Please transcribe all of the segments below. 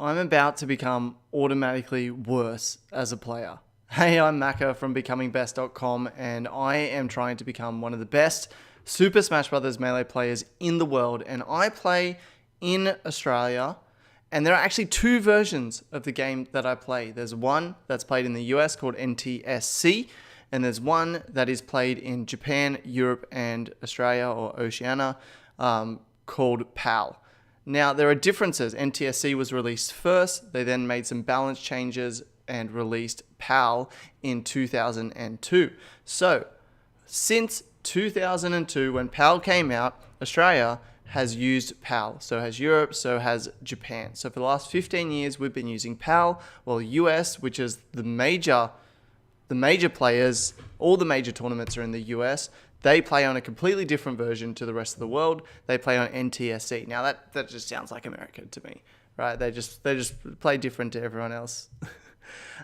I'm about to become automatically worse as a player. Hey, I'm Macca from becomingbest.com, and I am trying to become one of the best Super Smash Bros. Melee players in the world, and I play in Australia, and there are actually two versions of the game that I play. There's one that's played in the US called NTSC, and there's one that is played in Japan, Europe, and Australia, or Oceania, called PAL. Now, there are differences. NTSC was released first. They then made some balance changes and released PAL in 2002. So, since 2002, when PAL came out, Australia has used PAL. So has Europe, so has Japan. So for the last 15 years, we've been using PAL, while US, which is the major players, all the major tournaments are in the US. They play on a completely different version to the rest of the world. They play on NTSC. Now that just sounds like America to me, right? They just play different to everyone else.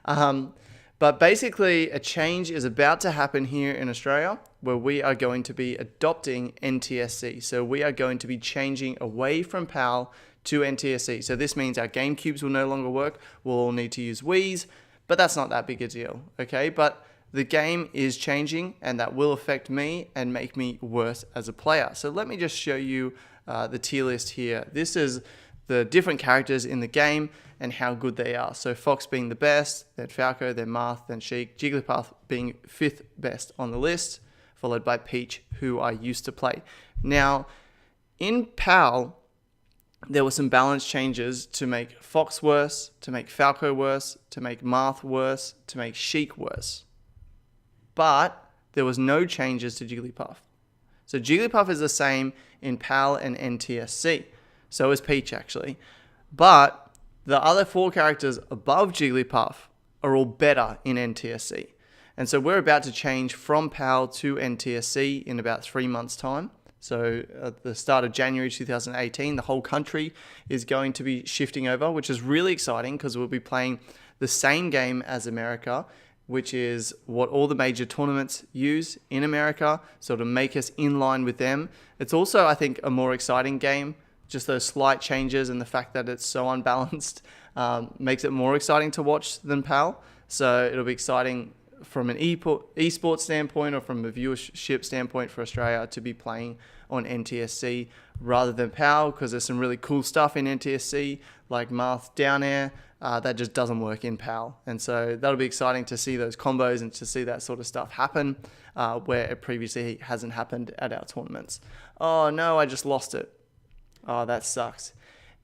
But basically, a change is about to happen here in Australia, where we are going to be adopting NTSC. So we are going to be changing away from PAL to NTSC. So this means our GameCubes will no longer work. We'll all need to use Wiis, but that's not that big a deal, okay? But the game is changing, and that will affect me and make me worse as a player. So let me just show you the tier list here. This is the different characters in the game and how good they are. So Fox being the best, then Falco, then Marth, then Sheik, Jigglypuff being 5th best on the list, followed by Peach, who I used to play. Now, in PAL, there were some balance changes to make Fox worse, to make Falco worse, to make Marth worse, to make Sheik worse. But there was no changes to Jigglypuff. So Jigglypuff is the same in PAL and NTSC. So is Peach, actually. But the other 4 characters above Jigglypuff are all better in NTSC. And so we're about to change from PAL to NTSC in about 3 months' time. So at the start of January 2018, the whole country is going to be shifting over, which is really exciting because we'll be playing the same game as America, which is what all the major tournaments use in America, so to make us in line with them. It's also, I think, a more exciting game. Just those slight changes and the fact that it's so unbalanced makes it more exciting to watch than PAL. So it'll be exciting from an esports standpoint or from a viewership standpoint for Australia to be playing on NTSC rather than PAL, because there's some really cool stuff in NTSC, like Marth down air, that just doesn't work in PAL. And so that'll be exciting to see those combos and to see that sort of stuff happen where it previously hasn't happened at our tournaments. Oh no, I just lost it. Oh, that sucks.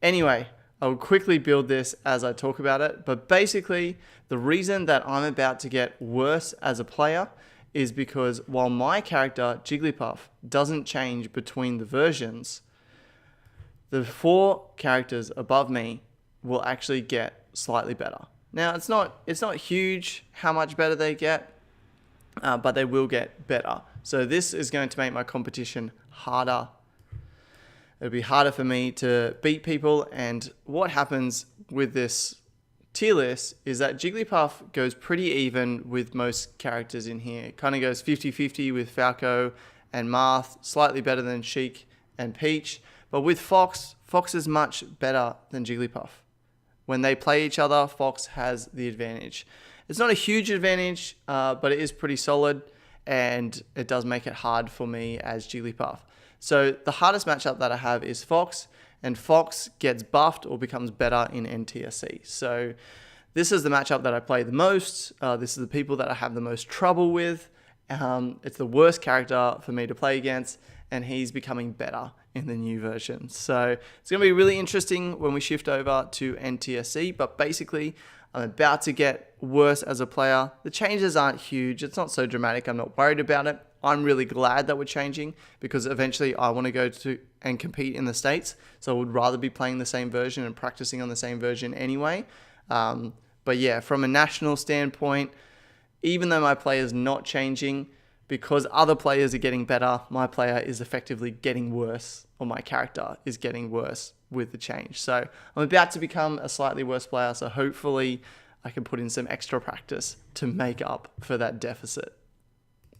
Anyway, I'll quickly build this as I talk about it. But basically, the reason that I'm about to get worse as a player is because while my character, Jigglypuff, doesn't change between the versions, the 4 characters above me will actually get slightly better. Now, it's not huge how much better they get, but they will get better. So this is going to make my competition harder. It'll be harder for me to beat people, and what happens with this tier list is that Jigglypuff goes pretty even with most characters in here. It kind of goes 50-50 with Falco and Marth, slightly better than Sheik and Peach, but with Fox is much better than Jigglypuff. When they play each other, Fox has the advantage. It's not a huge advantage, but it is pretty solid, and it does make it hard for me as Jigglypuff. So the hardest matchup that I have is Fox, and Fox gets buffed or becomes better in NTSC. So this is the matchup that I play the most. This is the people that I have the most trouble with. It's the worst character for me to play against, and he's becoming better in the new version. So it's going to be really interesting when we shift over to NTSC, but basically I'm about to get worse as a player. The changes aren't huge. It's not so dramatic. I'm not worried about it. I'm really glad that we're changing because eventually I want to go to and compete in the States. So I would rather be playing the same version and practicing on the same version anyway. But yeah, from a national standpoint, even though my player is not changing, because other players are getting better, my player is effectively getting worse, or my character is getting worse with the change. So I'm about to become a slightly worse player, so hopefully I can put in some extra practice to make up for that deficit.